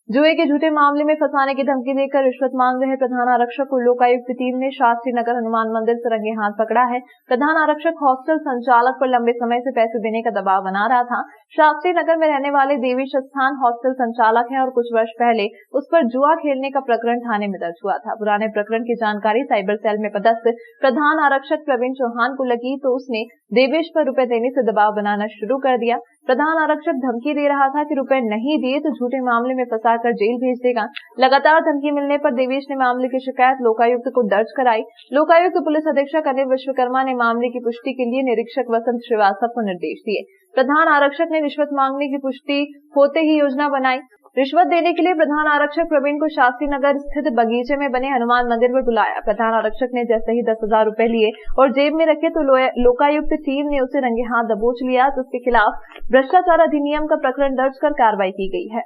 जुए के झूठे मामले में फंसाने की धमकी देकर रिश्वत मांग रहे प्रधान आरक्षक को लोकायुक्त टीम ने शास्त्री नगर हनुमान मंदिर से रंगे हाथ पकड़ा है। प्रधान आरक्षक हॉस्टल संचालक पर लंबे समय से पैसे देने का दबाव बना रहा था। शास्त्री नगर में रहने वाले देवीश स्थान हॉस्टल संचालक है और कुछ वर्ष पहले उस पर जुआ खेलने का प्रकरण थाने में दर्ज हुआ था। पुराने प्रकरण की जानकारी साइबर सेल में पदस्थ प्रधान आरक्षक प्रवीण चौहान को लगी तो उसने देवेश पर रुपए देने से दबाव बनाना शुरू कर दिया। प्रधान आरक्षक धमकी दे रहा था कि रुपए नहीं दिए तो झूठे मामले में फंसाकर जेल भेज देगा। लगातार धमकी मिलने पर देवेश ने मामले की शिकायत लोकायुक्त को दर्ज कराई। लोकायुक्त पुलिस अधीक्षक अनिल विश्वकर्मा ने मामले की पुष्टि के लिए निरीक्षक वसंत श्रीवास्तव को निर्देश दिए। प्रधान आरक्षक ने रिश्वत मांगने की पुष्टि होते ही योजना बनाई। रिश्वत देने के लिए प्रधान आरक्षक प्रवीण को शास्त्री नगर स्थित बगीचे में बने हनुमान मंदिर पर बुलाया। प्रधान आरक्षक ने जैसे ही 10,000 रुपए लिए और जेब में रखे तो लोकायुक्त टीम ने उसे रंगे हाथ दबोच लिया तो उसके खिलाफ भ्रष्टाचार अधिनियम का प्रकरण दर्ज कर कार्रवाई की गई है।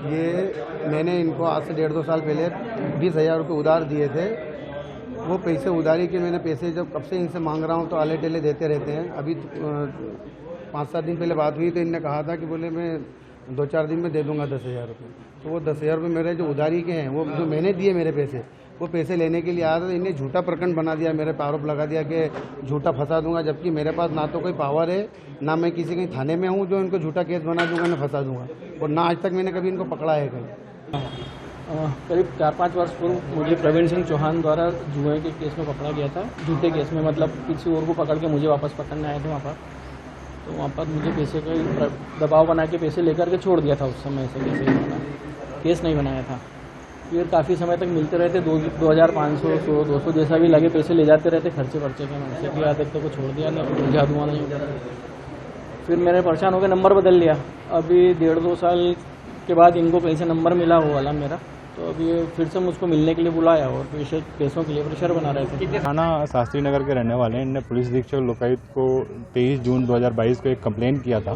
ये मैंने इनको आज से 1.5-2 साल पहले 20,000 रुपये उधार दिए थे। वो पैसे उधारी के मैंने पैसे जब कब से इनसे मांग रहा हूँ तो आले टेले देते रहते हैं। अभी 5-7 दिन पहले बात हुई तो इनने कहा था कि बोले मैं 2-4 दिन में दे दूंगा 10,000 रुपये। तो वो 10,000 रुपये मेरे जो उधारी के हैं, वो जो मैंने दिए मेरे पैसे, वो पैसे लेने के लिए आया था। इन्हें झूठा प्रकरण बना दिया, मेरे पे आरोप लगा दिया कि झूठा फंसा दूंगा, जबकि मेरे पास ना तो कोई पावर है, ना मैं किसी कहीं थाने में हूँ जो इनको झूठा केस बना दूंगा, मैं फंसा दूंगा, और ना आज तक मैंने कभी इनको पकड़ा है कहीं। करीब 4-5 वर्ष पूर्व मुझे प्रवीण सिंह चौहान द्वारा जुए के केस में पकड़ा गया था। झूठे केस में, मतलब किसी और को पकड़ के मुझे वापस पकड़ने आए थे वहाँ पर। तो वहाँ पर मुझे पैसे का दबाव बना के पैसे लेकर के छोड़ दिया था। उस समय से केस नहीं बनाया था। फिर काफ़ी समय तक मिलते रहते, 2,500, 100, 200 जैसा भी लगे पैसे ले जाते रहते खर्चे वर्चे के मन से। फिर आज तक को छोड़ दिया, नहीं उलझा धुआं नहीं उठा। फिर मैंने परेशान होकर नंबर बदल लिया। अभी 1.5-2 साल के बाद इनको कहीं से नंबर मिला वो वाला मेरा, तो अभी फिर से मुझको मिलने के लिए बुलाया और पैसों के लिए प्रेशर बना रहे थे। थाना शास्त्री नगर के रहने वाले इनने पुलिस अधीक्षक लोकायुक्त को 23 जून 2022 को एक कंप्लेंट किया था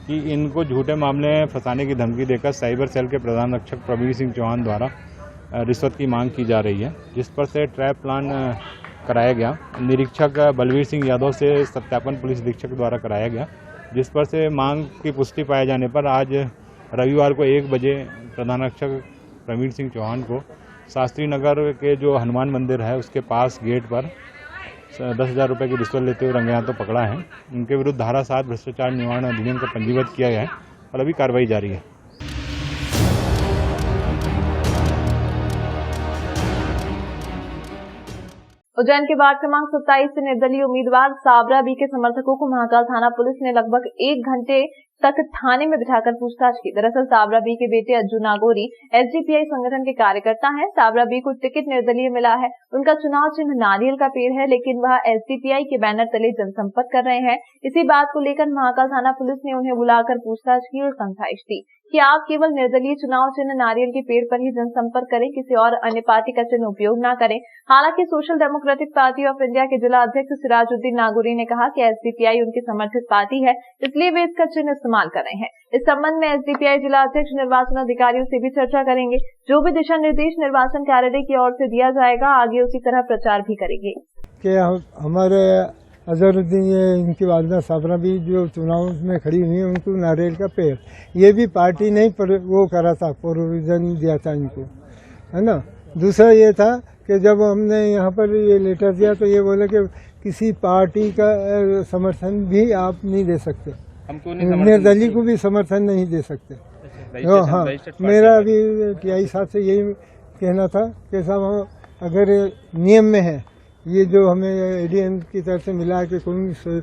कि इनको झूठे मामले में फंसाने की धमकी देकर साइबर सेल के प्रधान रक्षक प्रवीण सिंह चौहान द्वारा रिश्वत की मांग की जा रही है, जिस पर से ट्रैप प्लान कराया गया। निरीक्षक बलवीर सिंह यादव से सत्यापन पुलिस अधीक्षक द्वारा कराया गया, जिस पर से मांग की पुष्टि पाए जाने पर आज रविवार को 1 बजे प्रधान रक्षक प्रवीण सिंह चौहान को शास्त्री नगर के जो हनुमान मंदिर है उसके पास गेट पर 10,000 रुपये की रिश्वत लेते हुए रंगे हाथों पकड़ा है। उनके विरुद्ध धारा 7 भ्रष्टाचार निवारण अधिनियम का पंजीबद्ध किया गया है और अभी कार्रवाई जारी है। उज्जैन के वार्ड क्रमांक 27 से निर्दलीय उम्मीदवार साबरा बी के समर्थकों को महाकाल थाना पुलिस ने लगभग 1 घंटे तक थाने में बिठाकर पूछताछ की। दरअसल साबरा बी के बेटे अज्जू नागौरी एसडीपीआई संगठन के कार्यकर्ता हैं। साबरा बी को टिकट निर्दलीय मिला है। उनका चुनाव चिन्ह नारियल का पेड़ है, लेकिन वह एसडीपीआई के बैनर तले जनसंपर्क कर रहे हैं। इसी बात को लेकर महाकाल थाना पुलिस ने उन्हें बुलाकर पूछताछ की और समझाइश दी कि आप केवल निर्दलीय चुनाव चिन्ह नारियल के पेड़ पर ही जनसंपर्क करें, किसी और अन्य पार्टी का चिन्ह उपयोग न करें। हालांकि social democratic party of India के जिला अध्यक्ष सिराजुद्दीन नागौरी ने कहा कि एसडीपीआई उनकी समर्थित पार्टी है, इसलिए वे इसका चिन्ह इस्तेमाल कर रहे हैं। इस संबंध में एसडीपीआई जिला अध्यक्ष निर्वाचन अधिकारियों से भी चर्चा करेंगे। जो भी दिशा निर्देश निर्वाचन कार्यालय की ओर से दिया जाएगा, आगे उसी तरह प्रचार भी करेंगे। कि हमारे अजहरुद्दीन, ये इनकी वालिदा साबरा भी जो चुनाव में खड़ी हुई है, उनको नारियल का पेड़, ये भी पार्टी नहीं पर वो करा था, प्रोविजन दिया था इनको, है ना। दूसरा ये था कि जब हमने यहाँ पर ये लेटर दिया तो ये बोले कि किसी पार्टी का समर्थन भी आप नहीं दे सकते, निर्दलीय को भी समर्थन नहीं दे सकते। हाँ, मेरा अभी टीआई साहब से यही कहना था कि साहब अगर नियम में है, ये जो हमें एडीएम की तरफ से मिला है कि कोई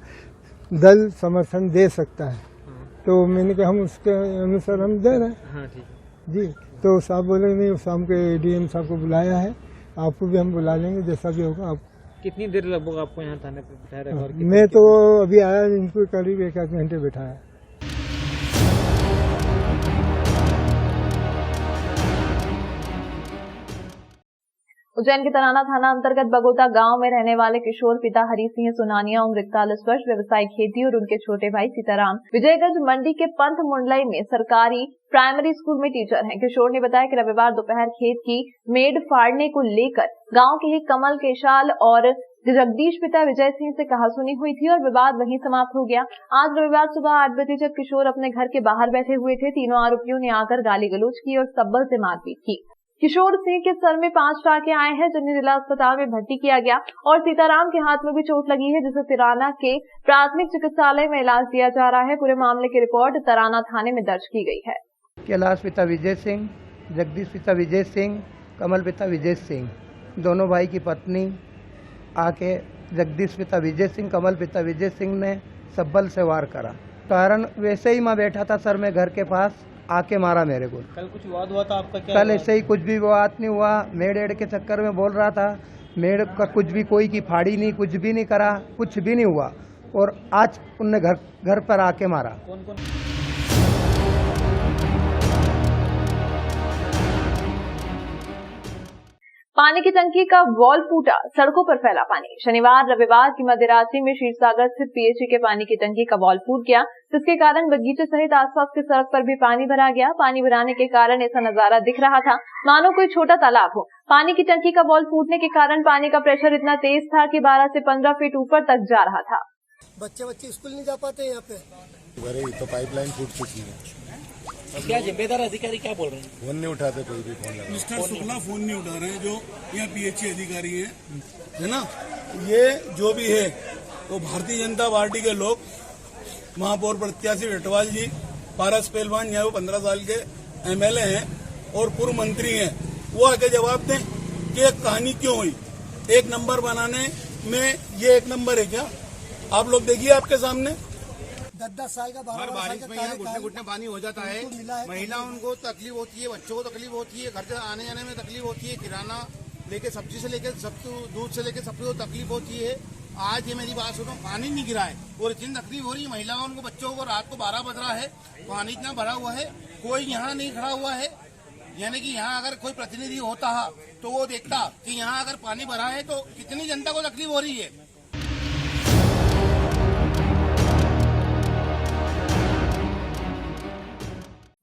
दल समर्थन दे सकता है, तो मैंने कहा हम उसके अनुसार हम दे रहे हैं। हाँ, ठीक जी। तो साहब बोले नहीं, शाम के एडीएम साहब को बुलाया है, आपको भी हम बुला लेंगे, जैसा भी होगा। आप कितनी देर लगभग आपको यहाँ थाने पे बिठाया रहेगा? मैं तो अभी आया, इनको करीब 1-1 घंटे बिठाया। उज्जैन के तराना थाना अंतर्गत बगोता गांव में रहने वाले किशोर पिता हरी सिंह सोनानिया उम्र 41 वर्ष व्यवसाय खेती और उनके छोटे भाई सीताराम विजयगंज मंडी के पंथ मुंडलई में सरकारी प्राइमरी स्कूल में टीचर हैं। किशोर ने बताया कि रविवार दोपहर खेत की मेड़ फाड़ने को लेकर गांव के ही कमल केशाल और जगदीश पिता विजय सिंह से कहासुनी हुई थी और विवाद वहीं समाप्त हो गया। आज रविवार सुबह 8 बजे जब किशोर अपने घर के बाहर बैठे हुए थे, तीनों आरोपियों ने आकर गाली गलौज की और सब्बल से मारपीट की। किशोर सिंह के सर में 5 टाँके आए हैं, जिन्हें जिला अस्पताल में भर्ती किया गया और सीताराम के हाथ में भी चोट लगी है, जिसे तिराना के प्राथमिक चिकित्सालय में इलाज दिया जा रहा है। पूरे मामले की रिपोर्ट तराना थाने में दर्ज की गई है। कैलाश पिता विजय सिंह, जगदीश पिता विजय सिंह, कमल पिता विजय सिंह, दोनों भाई की पत्नी आके जगदीश पिता विजय सिंह, कमल पिता विजय सिंह ने सब्बल से वार करा। कारण वैसे ही मैं बैठा था सर में घर के पास, आके मारा मेरे को। कल कुछ विवाद हुआ था आपका? क्या कल ऐसे ही कुछ भी विवाद नहीं हुआ। मेड़ एड़ के चक्कर में बोल रहा था, मेड़ का कुछ भी कोई की फाड़ी नहीं, कुछ भी नहीं करा, कुछ भी नहीं हुआ। और आज उनने घर पर आके मारा। कौन कौन? पानी की टंकी का वॉल फूटा, सड़कों पर फैला पानी। शनिवार रविवार की मध्यरात्रि में क्षीरसागर स्थित पीएचई के पानी की टंकी का वॉल फूट गया, जिसके कारण बगीचे सहित आसपास की सड़क पर भी पानी भरा गया। पानी भराने के कारण ऐसा नजारा दिख रहा था मानो कोई छोटा तालाब हो। पानी की टंकी का वॉल फूटने के कारण पानी का प्रेशर इतना तेज था कि 12 से 15 फीट ऊपर तक जा रहा था। बच्चे स्कूल नहीं जा पाते यहाँ पे। अरे तो पाइपलाइन फूट चुकी है। क्या जिम्मेदार अधिकारी क्या बोल रहे हैं? फोन नहीं उठाते, कोई भी फोन लगा। मिस्टर शुक्ला फोन नहीं उठा रहे हैं, जो यहाँ पीएचई अधिकारी है ना। ये जो भी है वो भारतीय जनता पार्टी के लोग, महापौर प्रत्याशी रटवाल जी, पारस पहलवान, यहाँ वो 15 साल के एमएलए हैं और पूर्व मंत्री हैं, वो आके जवाब दें कि ये कहानी क्यों हुई। एक नंबर बनाने में ये एक नंबर है क्या? आप लोग देखिए आपके सामने 10-10 साल का, हर बारिश में यहाँ घुटने घुटने पानी हो जाता है। महिलाओं को तकलीफ होती है, बच्चों को तकलीफ होती है, घर से आने जाने में तकलीफ होती है, किराना लेके, सब्जी से लेके, सब दूध से लेके सबको तकलीफ होती है। आज ये मेरी बात सुनो, पानी नहीं गिरा है और इतनी तकलीफ हो रही है महिलाओं को, बच्चों को। रात को 12 बज रहा है, पानी इतना भरा हुआ है, कोई यहाँ नहीं खड़ा हुआ है। यानी कि यहाँ अगर कोई प्रतिनिधि होता तो वो देखता कि यहाँ अगर पानी भरा है तो कितनी जनता को तकलीफ हो रही है।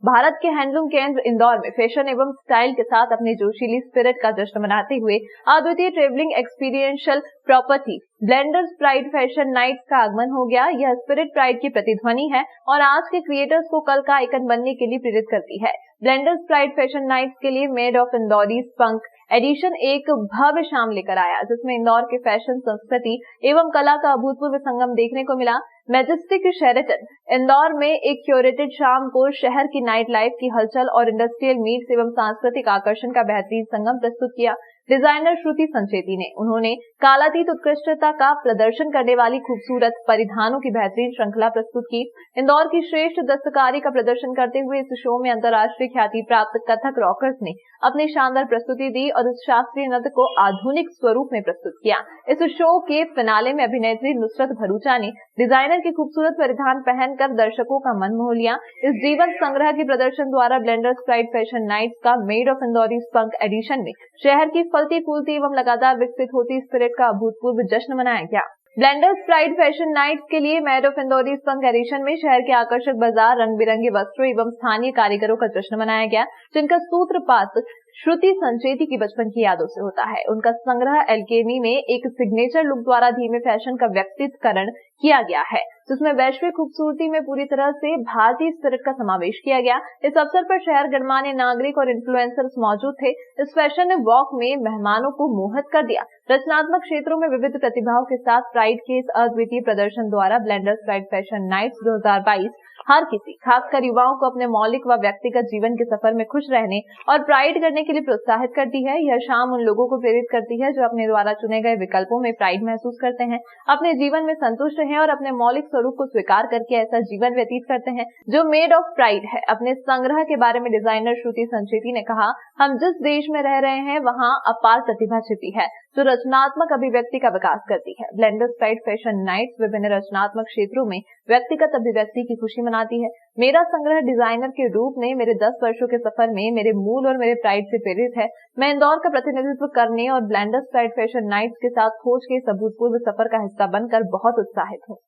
भारत के हैंडलूम केंद्र इंदौर में फैशन एवं स्टाइल के साथ अपनी जोशीली स्पिरिट का जश्न मनाते हुए अद्वितीय travelling experiential property Blenders Pride fashion nights का आगमन हो गया। यह स्पिरिट प्राइड की प्रतिध्वनि है और आज के क्रिएटर्स को कल का आइकन बनने के लिए प्रेरित करती है। ब्लेंडर्स प्राइड फैशन नाइट्स के लिए मेड ऑफ इंदौरी स्पंक एडिशन एक भव्य शाम लेकर आया, जिसमें इंदौर के फैशन, संस्कृति एवं कला का अभूतपूर्व संगम देखने को मिला। मैजेस्टिक शेरेटन इंदौर में एक क्यूरेटेड शाम को शहर की नाइट लाइफ की हलचल और इंडस्ट्रियल मीट्स एवं सांस्कृतिक आकर्षण का बेहतरीन संगम प्रस्तुत किया। डिजाइनर श्रुति संचेती ने उन्होंने कालातीत उत्कृष्टता का प्रदर्शन करने वाली खूबसूरत परिधानों की बेहतरीन श्रृंखला प्रस्तुत की। इंदौर की श्रेष्ठ दस्तकारी का प्रदर्शन करते हुए इस शो में अंतर्राष्ट्रीय ख्याति प्राप्त कथक रॉकर्स ने अपनी शानदार प्रस्तुति दी और इस शास्त्रीय नृत्य को आधुनिक स्वरूप में प्रस्तुत किया। इस शो के फिनाले में अभिनेत्री नुसरत भरूचा ने डिजाइनर के खूबसूरत परिधान पहनकर दर्शकों का मन मोह लिया। इस जीवन संग्रह के प्रदर्शन द्वारा ब्लेंडर्स प्राइड फैशन नाइट्स का मेड ऑफ इंदौरी स्पंक एडिशन में शहर की फलती फूलती एवं लगातार विकसित होती स्पिरिट का अभूतपूर्व जश्न मनाया गया। ब्लेंडर्स प्राइड फैशन नाइट्स के लिए मेड ऑफ इंदौरी स्पंक एडिशन में शहर के आकर्षक बाजार, रंग बिरंगे वस्त्रों एवं स्थानीय कारीगरों का जश्न मनाया गया, जिनका सूत्रपात श्रुति संचेती की बचपन की यादों से होता है। उनका संग्रह एल्केमी में एक सिग्नेचर लुक द्वारा धीमे फैशन का व्यक्तित्वकरण किया गया है, जिसमें वैश्विक खूबसूरती में पूरी तरह से भारतीय स्पिरिट का समावेश किया गया। इस अवसर पर शहर गणमान्य नागरिक और इन्फ्लुएंसर्स मौजूद थे। इस फैशन वॉक में मेहमानों को मोहित कर दिया। रचनात्मक क्षेत्रों में विविध प्रतिभाओं के साथ प्राइड के इस अद्वितीय प्रदर्शन द्वारा ब्लेंडर्स प्राइड फैशन नाइट्स 2022 हर किसी, खासकर युवाओं को अपने मौलिक व व्यक्तिगत जीवन के सफर में खुश रहने और प्राइड करने के लिए प्रोत्साहित करती है। यह शाम उन लोगों को प्रेरित करती है जो अपने द्वारा चुने गए विकल्पों में प्राइड महसूस करते हैं, अपने जीवन में संतुष्ट हैं और अपने मौलिक स्वरूप को स्वीकार करके ऐसा जीवन व्यतीत करते हैं जो मेड ऑफ प्राइड है। अपने संग्रह के बारे में डिजाइनर श्रुति संचेती ने कहा, हम जिस देश में रह रहे हैं वहाँ अपार प्रतिभा छिपी है जो रचनात्मक अभिव्यक्ति का विकास करती है। ब्लेंडर्स प्राइड फैशन नाइट्स विभिन्न रचनात्मक क्षेत्रों में व्यक्तिगत अभिव्यक्ति की खुशी मनाती है। मेरा संग्रह डिजाइनर के रूप में मेरे 10 वर्षों के सफर में मेरे मूल और मेरे प्राइड से प्रेरित है। मैं इंदौर का प्रतिनिधित्व करने और ब्लेंडर्स प्राइड फैशन नाइट्स के साथ खोज के इस अभूतपूर्व सफर का हिस्सा बनकर बहुत उत्साहित हूँ।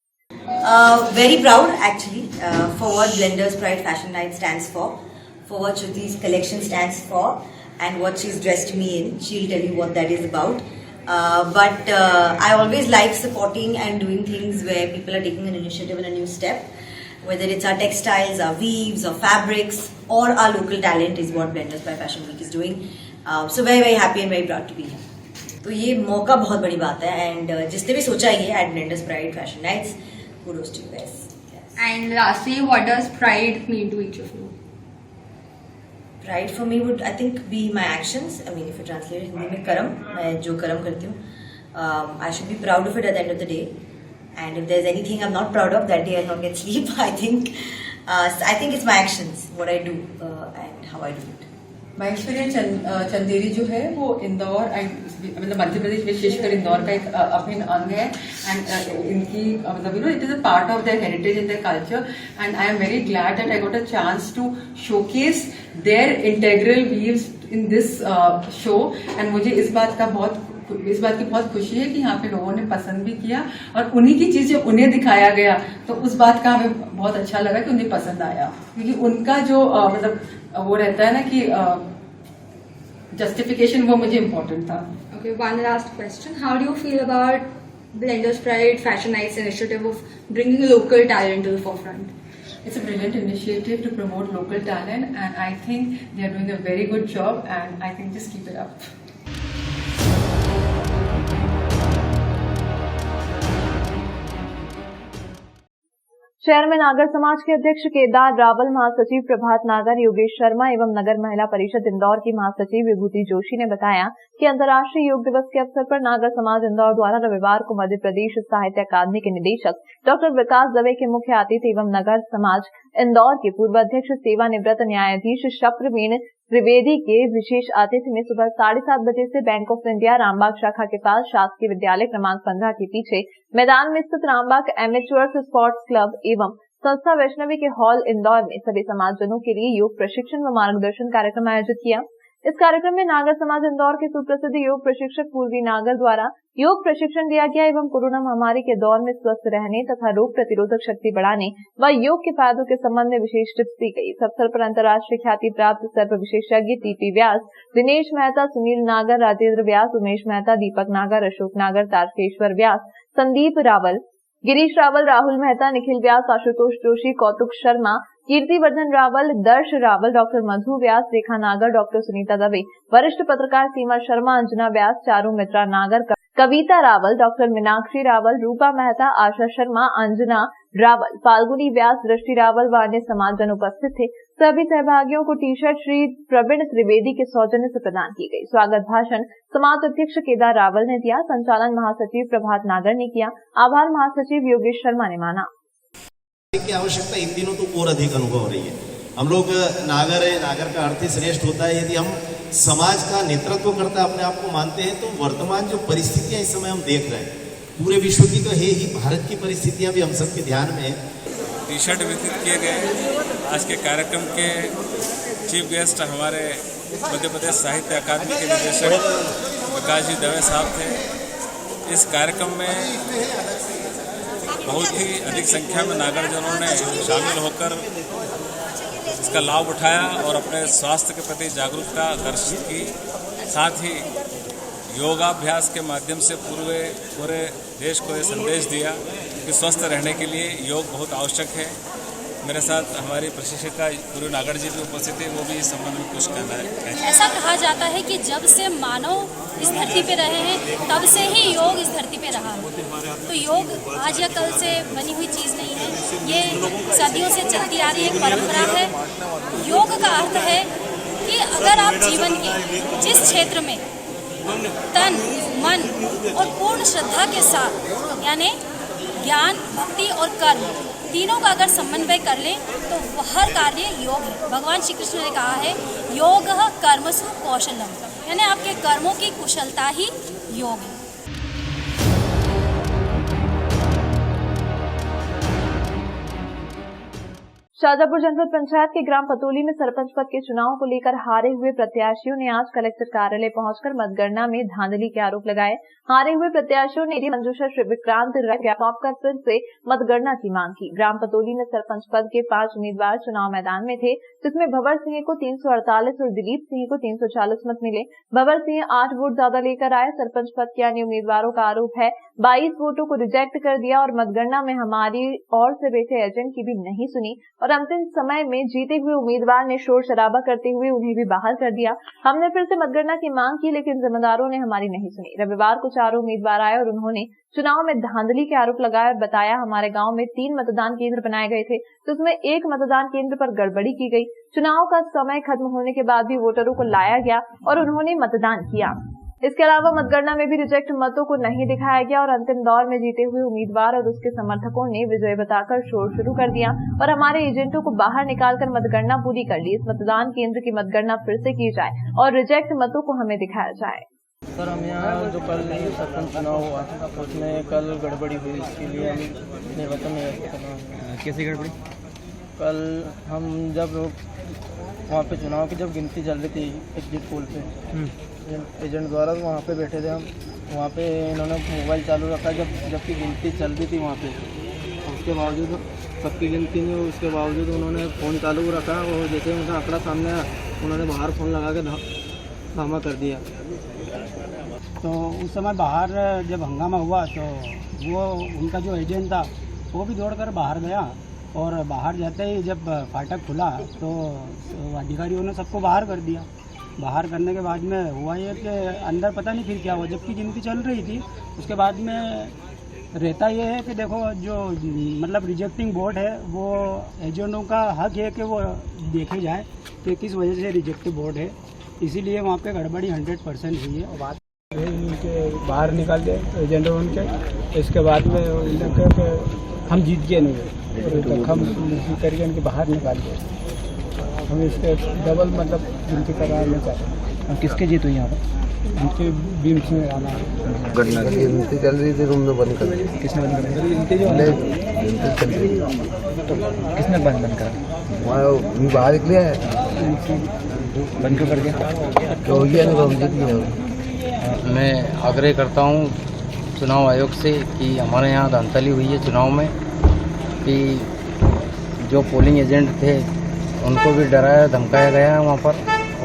Very proud actually for what Blenders Pride Fashion Night stands for what Shruti's collection stands for, and what she's dressed me in. She'll tell you what that is about. But I always like supporting and doing things where people are taking an initiative and a new step. Whether it's our textiles, our weaves, or fabrics, or our local talent is what Blenders by Fashion Week is doing. So very very happy and very proud to be here. तो ये मौका बहुत बड़ी बात है and जिसने भी सोचा ये at Blenders Pride fashion nights, kudos to you guys. And lastly, what does pride mean to each of you? Pride for me would I think be my actions. I mean if you translate it Hindi में कर्म, मैं जो कर्म करती हूँ, I should be proud of it at the end of the day. And if there's anything I'm not proud of, that day I'll not get sleep. I think it's my actions, what I do and how I do it. मैं experience Chanderi जो है वो इंदौर मतलब मध्य प्रदेश विशेषकर इंदौर का एक अभिन्न अंग है एंड इनकी मतलब it is a part of their heritage and their culture and I am very glad that I got a chance to showcase their integral weaves in this show and मुझे इस बात की बहुत खुशी है कि यहाँ पे लोगों ने पसंद भी किया और उन्हीं की चीज जब उन्हें दिखाया गया तो उस बात का हमें बहुत अच्छा लगा कि उन्हें पसंद आया, क्योंकि उनका जो मतलब वो रहता है ना कि जस्टिफिकेशन वो मुझे इम्पोर्टेंट था. Okay, one last question. How do you feel about Blenders Pride Fashion Nights initiative of bringing local talent to the forefront? It's a brilliant initiative to promote local talent and I think they are doing a very good job and I think just keep it up. शहर में नागर समाज के अध्यक्ष केदार रावल, महासचिव प्रभात नागर, योगेश शर्मा एवं नगर महिला परिषद इंदौर की महासचिव विभूति जोशी ने बताया कि अंतर्राष्ट्रीय योग दिवस के अवसर पर नागर समाज इंदौर द्वारा रविवार को मध्य प्रदेश साहित्य अकादमी के निदेशक डॉक्टर विकास दवे के मुख्य अतिथि एवं नगर समाज इंदौर के पूर्व अध्यक्ष सेवानिवृत्त न्यायाधीश शप्रवीण त्रिवेदी के विशेष अतिथि में सुबह 7:30 बजे से बैंक ऑफ इंडिया रामबाग शाखा के पास शासकीय विद्यालय क्रमांक 15 के पीछे मैदान में स्थित रामबाग एमेच्योर्स स्पोर्ट्स क्लब एवं संस्था वैष्णवी के हॉल इंदौर में सभी समाजजनों के लिए योग प्रशिक्षण व मार्गदर्शन कार्यक्रम आयोजित किया। इस कार्यक्रम में नागर समाज इंदौर के सुप्रसिद्ध योग प्रशिक्षक पूर्वी नागर द्वारा योग प्रशिक्षण दिया गया एवं कोरोना महामारी के दौर में स्वस्थ रहने तथा रोग प्रतिरोधक शक्ति बढ़ाने व योग के फायदों के संबंध में विशेष टिप्स दी गई। इस अवसर पर अंतर्राष्ट्रीय ख्याति प्राप्त सर्प विशेषज्ञ टीपी व्यास, दिनेश मेहता, सुनील नागर, राजेंद्र व्यास, उमेश मेहता, दीपक नागर, अशोक नागर, तारकेश्वर व्यास, संदीप रावल, गिरीश रावल, राहुल मेहता, निखिल व्यास, आशुतोष जोशी, कौतुक शर्मा, कीर्तिवर्धन रावल, दर्श रावल, डॉक्टर मधु व्यास, रेखा नागर, डॉक्टर सुनीता दवे, वरिष्ठ पत्रकार सीमा शर्मा, अंजना व्यास, चारू मित्रा नागर, कविता रावल, डॉक्टर मीनाक्षी रावल, रूपा मेहता, आशा शर्मा, अंजना रावल, फाल्गुनी व्यास, दृष्टि रावल व अन्य समाजजन उपस्थित थे। सभी सहभागियों को टी शर्ट श्री प्रवीण त्रिवेदी के सौजन्य से प्रदान की गई। स्वागत भाषण समाज अध्यक्ष केदार रावल ने दिया, संचालन महासचिव प्रभात नागर ने किया, आभार महासचिव योगेश शर्मा ने माना। की आवश्यकता इन दिनों तो और अधिक अनुभव हो रही है। हम लोग नागर है, नागर का अर्थ ही श्रेष्ठ होता है। यदि हम समाज का नेतृत्व करता अपने आप को मानते हैं तो वर्तमान जो परिस्थितियां इस समय हम देख रहे हैं, पूरे विश्व की तो है ही, भारत की परिस्थितियां भी हम सबके ध्यान में है। टी शर्ट वितरित किए गए। आज के कार्यक्रम के चीफ गेस्ट हमारे मध्य प्रदेश साहित्य अकादमी के निदेशक विकास जी दवे साहब थे। इस कार्यक्रम में बहुत ही अधिक संख्या में नागरजनों ने शामिल होकर इसका लाभ उठाया और अपने स्वास्थ्य के प्रति जागरूकता दर्शित की। साथ ही योगाभ्यास के माध्यम से पूरे देश को ये संदेश दिया कि स्वस्थ रहने के लिए योग बहुत आवश्यक है। मेरे साथ हमारी प्रशिक्षिका पूर्वी नागर जी भी उपस्थित थे, वो भी इस संबंध में कुछ कहना है। ऐसा कहा जाता है कि जब से मानव इस धरती पे रहे हैं तब से ही योग इस धरती पे रहा है। तो योग आज या कल से बनी हुई चीज़ नहीं है, ये सदियों से चलती आ रही एक परंपरा है। योग का अर्थ है कि अगर आप जीवन के जिस क्षेत्र में तन, मन और पूर्ण श्रद्धा के साथ यानी ज्ञान, भक्ति और कर्म तीनों का अगर समन्वय कर लें तो हर कार्य योग है। भगवान श्री कृष्ण ने कहा है योग कर्मसु कौशलम, यानी आपके कर्मों की कुशलता ही योग है। शाजापुर जनपद पंचायत के ग्राम पतोली में सरपंच पद के चुनाव को लेकर हारे हुए प्रत्याशियों ने आज कलेक्टर कार्यालय पहुंचकर मतगणना में धांधली के आरोप लगाए। हारे हुए प्रत्याशियों ने मंजूषा श्री विक्रांत सौंप कर फिर से मतगणना की मांग की। ग्राम पतोली में सरपंच पद के 5 उम्मीदवार चुनाव मैदान में थे, जिसमें भंवर सिंह को 348 और दिलीप सिंह को 340 मत मिले। भंवर सिंह 8 वोट ज्यादा लेकर आए। सरपंच पद के अन्य उम्मीदवारों का आरोप है 22 वोटों को रिजेक्ट कर दिया और मतगणना में हमारी और से बैठे एजेंट की भी नहीं सुनी और अंतिम समय में जीते हुए उम्मीदवार ने शोर शराबा करते हुए उन्हें भी बाहर कर दिया। हमने फिर से मतगणना की मांग की, लेकिन जिम्मेदारों ने हमारी नहीं सुनी। रविवार को 4 उम्मीदवार आए और उन्होंने चुनाव में धांधली के आरोप लगाए और बताया हमारे गांव में 3 मतदान केंद्र बनाए गए थे, तो उसमें 1 मतदान केंद्र पर गड़बड़ी की गई। चुनाव का समय खत्म होने के बाद भी वोटरों को लाया गया और उन्होंने मतदान किया। इसके अलावा मतगणना में भी रिजेक्ट मतों को नहीं दिखाया गया और अंतिम दौर में जीते हुए उम्मीदवार और उसके समर्थकों ने विजय बताकर शोर शुरू कर दिया और हमारे एजेंटों को बाहर निकालकर मतगणना पूरी कर ली। इस मतदान केंद्र की मतगणना फिर से की जाए और रिजेक्ट मतों को हमें दिखाया जाए। सर, हम यहाँ जो कल सरपंच चुनाव हुआ उसमें कल गड़बड़ी हुई, इसके लिए हम निर्वाचन में कैसी गड़बड़ी? कल हम जब वहाँ पे चुनाव की जब गिनती चल रही थी एग्जिट पोल पे, एजेंट द्वारा वहाँ पे बैठे थे हम, वहाँ पे इन्होंने मोबाइल चालू रखा जबकि गिनती चल रही थी वहाँ पे। उसके बावजूद सबकी गिनती में उसके बावजूद उन्होंने फ़ोन चालू रखा और जैसे उनका आंकड़ा सामने आया उन्होंने बाहर फ़ोन लगा के धामा कर दिया। तो उस समय बाहर जब हंगामा हुआ तो वो उनका जो एजेंट था वो भी दौड़कर बाहर गया और बाहर जाते ही जब फाटक खुला तो अधिकारियों ने सबको बाहर कर दिया। बाहर करने के बाद में हुआ ये कि अंदर पता नहीं फिर क्या हुआ, जबकि गिनती चल रही थी। उसके बाद में रहता ये है कि देखो जो मतलब रिजेक्टिंग बोर्ड है वो एजेंटों का हक है कि वो देखे जाए कि किस वजह से रिजेक्टिव बोर्ड है, इसीलिए वहाँ पे गड़बड़ी 100% हुई है। बात उनके बाहर निकाल दिए एजेंट उनके, इसके बाद में उनके हम जीत गए नहीं, हम करके उनके बाहर निकाल दिए। हम इसके डबल मतलब गिनती कराना चाहते हैं। किसके जीत हुई यहाँ पर? उनके बीम सिंह राणा गिनती चल रही थी, रूम में बंद कर दी। किसने बंद करा? गिनती जो गिनती चल रही थी, किसने बंद करा? वहाँ बाहर निकले हैं, बंद क्यों कर दिया? तो ये अनुभव जीत गया। मैं आग्रह करता हूँ चुनाव आयोग से कि हमारे यहाँ धांधली हुई है चुनाव में, कि जो पोलिंग एजेंट थे उनको भी डराया धमकाया गया है वहाँ पर,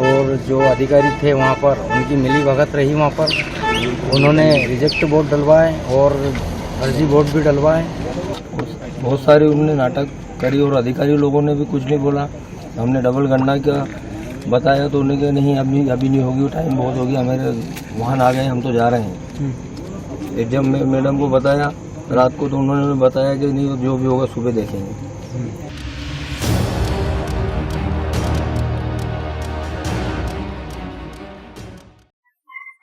और जो अधिकारी थे वहाँ पर उनकी मिली भगत रही। वहाँ पर उन्होंने रिजेक्ट वोट डलवाए और फर्जी वोट भी डलवाए। बहुत सारे उन्होंने नाटक करी और अधिकारी लोगों ने भी कुछ नहीं बोला। हमने डबल गणना का बताया तो उन्होंने कहा नहीं अभी नहीं होगी, टाइम बहुत हो गया, हमारे वाहन आ गए, हम तो जा रहे हैं। जब मैं मैडम को बताया रात को तो उन्होंने बताया कि नहीं जो भी होगा सुबह देखेंगे।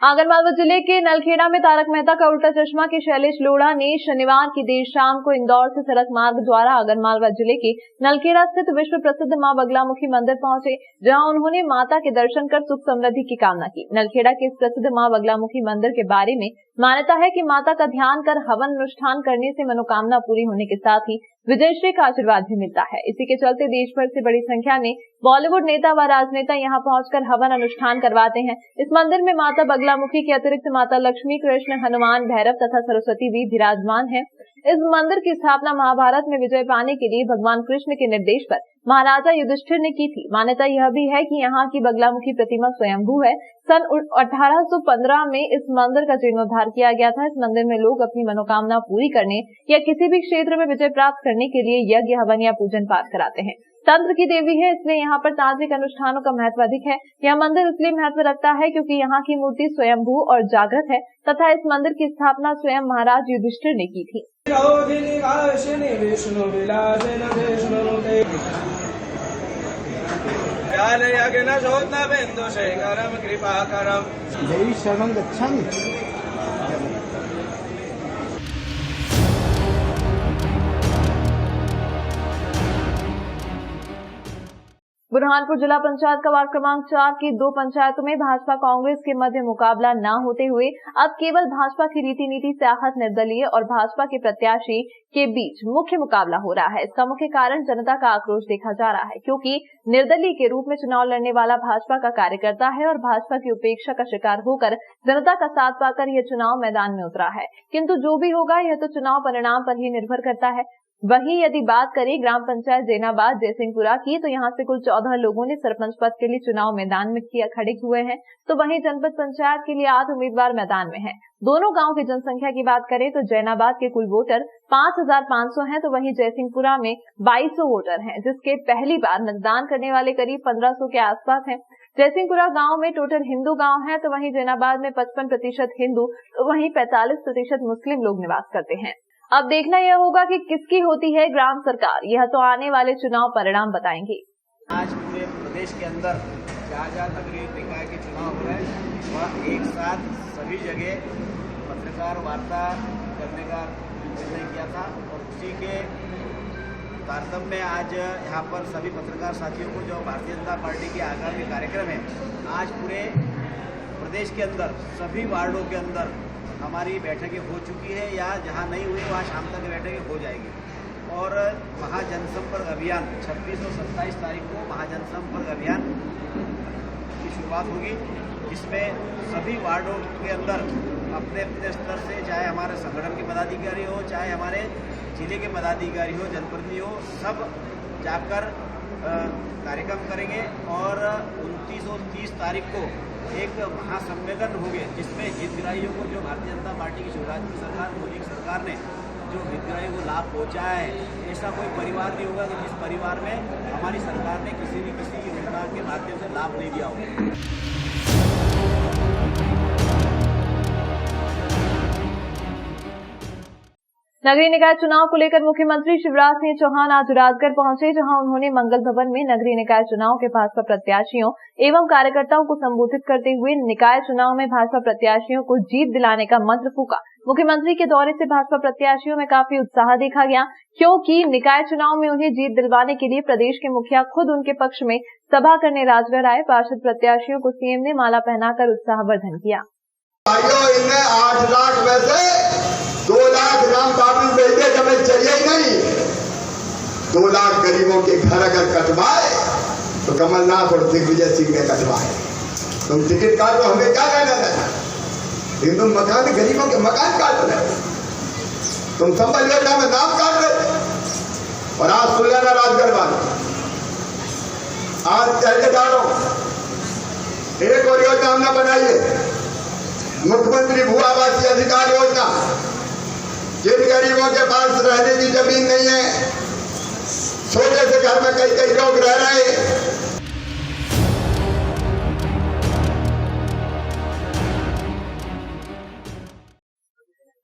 आगरमालवा जिले के नलखेड़ा में तारक मेहता का उल्टा चश्मा के शैलेश लोढ़ा ने शनिवार की देर शाम को इंदौर से सड़क मार्ग द्वारा आगरमालवा जिले के नलखेड़ा स्थित विश्व प्रसिद्ध मां बगलामुखी मंदिर पहुंचे, जहां उन्होंने माता के दर्शन कर सुख समृद्धि की कामना की। नलखेड़ा के इस प्रसिद्ध मां बगलामुखी मंदिर के बारे में मान्यता है कि माता का ध्यान कर हवन अनुष्ठान करने से मनोकामना पूरी होने के साथ ही विजयश्री का आशीर्वाद भी मिलता है। इसी के चलते देश भर से बड़ी संख्या में बॉलीवुड नेता व राजनेता यहां पहुंचकर हवन अनुष्ठान करवाते हैं। इस मंदिर में माता बगलामुखी के अतिरिक्त माता लक्ष्मी, कृष्ण, हनुमान, भैरव तथा सरस्वती भी विराजमान है। इस मंदिर की स्थापना महाभारत में विजय पाने के लिए भगवान कृष्ण के निर्देश पर महाराजा युधिष्ठिर ने की थी। मान्यता यह भी है कि यहाँ की बगलामुखी प्रतिमा स्वयंभू है। सन 1815 में इस मंदिर का जीर्णोद्धार किया गया था। इस मंदिर में लोग अपनी मनोकामना पूरी करने या किसी भी क्षेत्र में विजय प्राप्त करने के लिए यज्ञ, हवन या पूजन पाठ कराते हैं। तंत्र की देवी है, इसलिए यहाँ पर तांत्रिक अनुष्ठानों का महत्व अधिक है। यह मंदिर इसलिए महत्व रखता है क्योंकि यहाँ की मूर्ति स्वयंभू और जागृत है तथा इस मंदिर की स्थापना स्वयं महाराज युधिष्ठिर ने की थी। बुरहानपुर जिला पंचायत का वार्ड क्रमांक 4 की 2 पंचायतों में भाजपा कांग्रेस के मध्य मुकाबला न होते हुए अब केवल भाजपा की रीति नीति से आहत निर्दलीय और भाजपा के प्रत्याशी के बीच मुख्य मुकाबला हो रहा है। इसका मुख्य कारण जनता का आक्रोश देखा जा रहा है, क्योंकि निर्दलीय के रूप में चुनाव लड़ने वाला भाजपा का कार्यकर्ता है और भाजपा की उपेक्षा का शिकार होकर जनता का साथ पाकर यह चुनाव मैदान में उतरा है। किंतु जो भी होगा यह तो चुनाव परिणाम पर ही निर्भर करता है। वहीं यदि बात करें ग्राम पंचायत जैनाबाद जयसिंहपुरा की, तो यहां से कुल 14 लोगों ने सरपंच पद के लिए चुनाव मैदान में खड़े हुए हैं, तो वहीं जनपद पंचायत के लिए 8 उम्मीदवार मैदान में हैं। दोनों गांव की जनसंख्या की बात करें तो जैनाबाद के कुल वोटर 5500 हैं, तो वहीं जयसिंहपुरा में 2200 वोटर हैं, जिसके पहली बार मतदान करने वाले करीब 1500 के आसपास हैं। जयसिंहपुरा गांव में टोटल हिंदू गांव है, तो वहीं जैनाबाद में 55% हिंदू, तो वहीं 45% मुस्लिम लोग निवास करते हैं। अब देखना यह होगा कि किसकी होती है ग्राम सरकार, यह तो आने वाले चुनाव परिणाम बताएंगे। आज पूरे प्रदेश के अंदर जहाँ नगरीय निकाय के चुनाव हो रहे हैं, वह एक साथ सभी जगह पत्रकार वार्ता करने का निर्णय किया था और उसी के तारतम्य में आज यहाँ पर सभी पत्रकार साथियों को, जो भारतीय जनता पार्टी के आगामी कार्यक्रम है, आज पूरे प्रदेश के अंदर सभी वार्डों के अंदर हमारी बैठकें हो चुकी है, या जहां नहीं हुई वहाँ शाम तक बैठकें हो जाएगी। और महाजनसंपर्क अभियान 26 और 27 तारीख को महाजनसंपर्क अभियान की शुरुआत होगी, जिसमें सभी वार्डों के अंदर अपने अपने स्तर से, चाहे हमारे संगठन के पदाधिकारी हो, चाहे हमारे जिले के पदाधिकारी हो, जनप्रतिनिधि हो, सब जाकर कार्यक्रम करेंगे। और 29 और 30 तारीख को एक महासम्मेलन होंगे, जिसमें हितग्राहियों को, जो भारतीय जनता पार्टी की शिवराज की सरकार, मोदी की सरकार ने जो हितग्राहियों को लाभ पहुंचाया है, ऐसा कोई परिवार नहीं होगा कि जिस परिवार में हमारी सरकार ने किसी योजना के माध्यम से लाभ नहीं दिया हो। नगरीय निकाय चुनाव को लेकर मुख्यमंत्री शिवराज सिंह चौहान आज राजगढ़ पहुंचे, जहां उन्होंने मंगल भवन में नगरीय निकाय चुनाव के भाजपा प्रत्याशियों एवं कार्यकर्ताओं को संबोधित करते हुए निकाय चुनाव में भाजपा प्रत्याशियों को जीत दिलाने का मंत्र फूका। मुख्यमंत्री के दौरे से भाजपा प्रत्याशियों में काफी उत्साह देखा गया, क्योंकि निकाय चुनाव में उन्हें जीत दिलवाने के लिए प्रदेश के मुखिया खुद उनके पक्ष में सभा करने राजगढ़ आए। पार्षद प्रत्याशियों को सीएम ने माला पहनाकर उत्साहवर्धन किया। 8 लाख में से 2 लाख ग्राम वापस भेजे, हमें चाहिए ही नहीं। 2 लाख गरीबों के घर अगर कटवाए तो कमलनाथ और दिग्विजय सिंह ने कटवाए। तुम टिकट काटो, हमें क्या कहना देना, लेकिन तुम मकान गरीबों के मकान काट रहे, तुम संबल योजना में नाम काट रहे। और आज सुन लेना राजगढ़ वाले, आज कहते जा रहा हूं, एक और योजना हमने बनाई है, मुख्यमंत्री भू आवासीय अधिकार योजना। जिन गरीबों के पास रहने की जमीन नहीं है, छोटे से घर में कई लोग रह रहे हैं,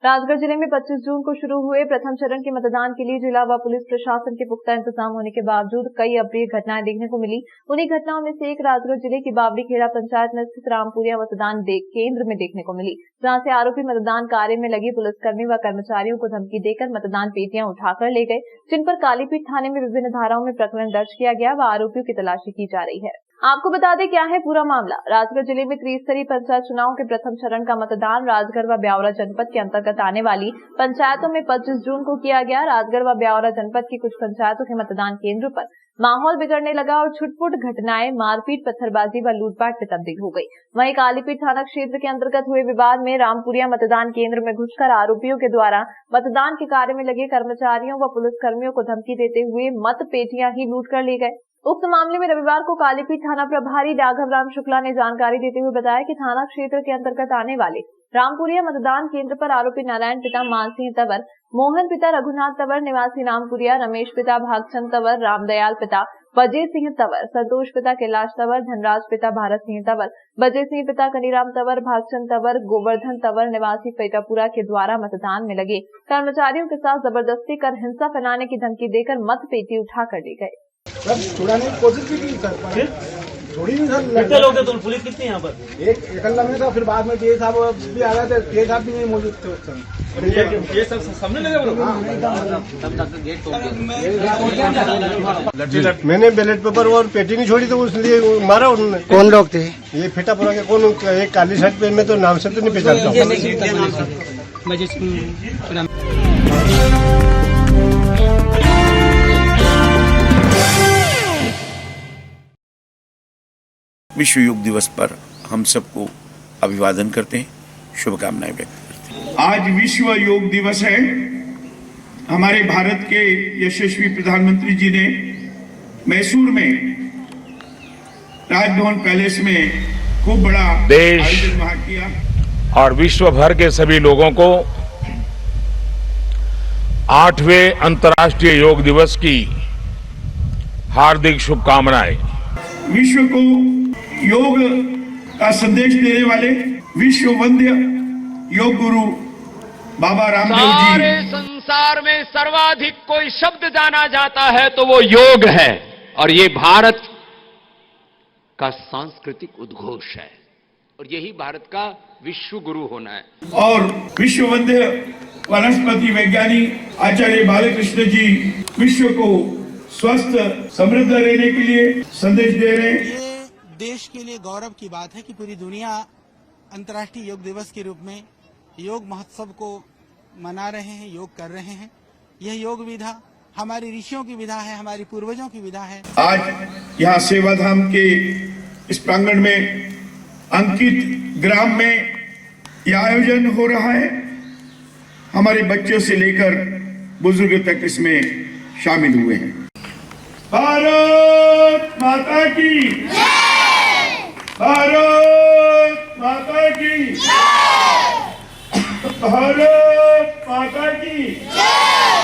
राजगढ़ जिले में 25 जून को शुरू हुए प्रथम चरण के मतदान के लिए जिला व पुलिस प्रशासन के पुख्ता इंतजाम होने के बावजूद कई अप्रिय घटनाएं देखने को मिली। उन्हीं घटनाओं में से एक राजगढ़ जिले की बावड़ी खेड़ा पंचायत में स्थित रामपुरिया मतदान केंद्र में देखने को मिली, जहां से आरोपी मतदान कार्य में लगे पुलिसकर्मी व कर्मचारियों को धमकी देकर मतदान पेटियां उठाकर ले गए, जिन पर कालीपीठ थाने में विभिन्न धाराओं में प्रकरण दर्ज किया गया व आरोपियों की तलाशी की जा रही है। आपको बता दें क्या है पूरा मामला। राजगढ़ जिले में त्रिस्तरीय पंचायत चुनाव के प्रथम चरण का मतदान राजगढ़ व ब्यावरा जनपद के अंतर्गत आने वाली पंचायतों में 25 जून को किया गया। राजगढ़ व ब्यावरा जनपद की कुछ पंचायतों के मतदान केंद्रों पर माहौल बिगड़ने लगा और छुटपुट घटनाएं मारपीट, पत्थरबाजी व लूटपाट में तब्दील हो गई। वहीं कालीपीठ थाना क्षेत्र के अंतर्गत हुए विवाद में रामपुरिया मतदान केंद्र में घुसकर आरोपियों के द्वारा मतदान के कार्य में लगे कर्मचारियों व पुलिसकर्मियों को धमकी देते हुए मत पेटियां ही लूट कर ले गए। उक्त मामले में रविवार को कालीपीठ थाना प्रभारी राघव राम शुक्ला ने जानकारी देते हुए बताया कि थाना क्षेत्र के अंतर्गत आने वाले रामपुरिया मतदान केंद्र पर आरोपी नारायण पिता मानसिंह तंवर, मोहन पिता रघुनाथ तंवर निवासी रामपुरिया, रमेश पिता भागचंद तंवर, रामदयाल पिता बजे सिंह तंवर, संतोष पिता कैलाश तंवर, धनराज पिता भारत सिंह तंवर, बजे सिंह पिता कनीराम तंवर, भागचंद तंवर, गोवर्धन तंवर निवासी पेटापुरा के द्वारा मतदान में लगे कर्मचारियों के साथ जबरदस्ती कर हिंसा फैलाने की धमकी देकर मत पेटी उठा कर ले गए। छुड़ाने की कोशिश भी की सर, थोड़ी नहीं सर। कितने लोग थे तुम? पुलिस कितनी यहाँ पर? एक अकेला में था, फिर बाद में टीए साहब भी आ गए थे, टीए साहब भी नहीं मौजूद थे उस समय। ये सब सामने लगे मैंने बैलेट पेपर और पेटी नहीं छोड़ी तो इसलिए मारा उन्होंने। कौन लोग थे? ये फेटापुरा के कौन, एक काली शर्ट पे, मैं तो नाम से तो नहीं पहचानता हूँ। विश्व योग दिवस पर हम सबको अभिवादन करते हैं, शुभकामनाएं व्यक्त करते हैं। आज विश्व योग दिवस है। हमारे भारत के यशस्वी प्रधानमंत्री जी ने मैसूर में राजभवन पैलेस में खूब बड़ा आयोजन वहां किया और विश्व भर के सभी लोगों को 8वें अंतर्राष्ट्रीय योग दिवस की हार्दिक शुभकामनाएं। विश्व को योग का संदेश देने वाले विश्व वंद्य योग गुरु बाबा रामदेव जी। सारे संसार में सर्वाधिक कोई शब्द जाना जाता है तो वो योग है, और ये भारत का सांस्कृतिक उद्घोष है, और यही भारत का विश्व गुरु होना है। और विश्व वंद्य वनस्पति वैज्ञानिक आचार्य बालकृष्ण जी विश्व को स्वस्थ समृद्ध रहने के लिए संदेश दे रहे हैं। देश के लिए गौरव की बात है कि पूरी दुनिया अंतर्राष्ट्रीय योग दिवस के रूप में योग महोत्सव को मना रहे हैं, योग कर रहे हैं। यह योग विधा हमारी ऋषियों की विधा है, हमारी पूर्वजों की विधा है। आज यहाँ सेवाधाम के इस प्रांगण में अंकित ग्राम में यह आयोजन हो रहा है। हमारे बच्चों से लेकर बुजुर्ग तक इसमें शामिल हुए हैं। भारत माता की, भारत माता की, भारत माता की।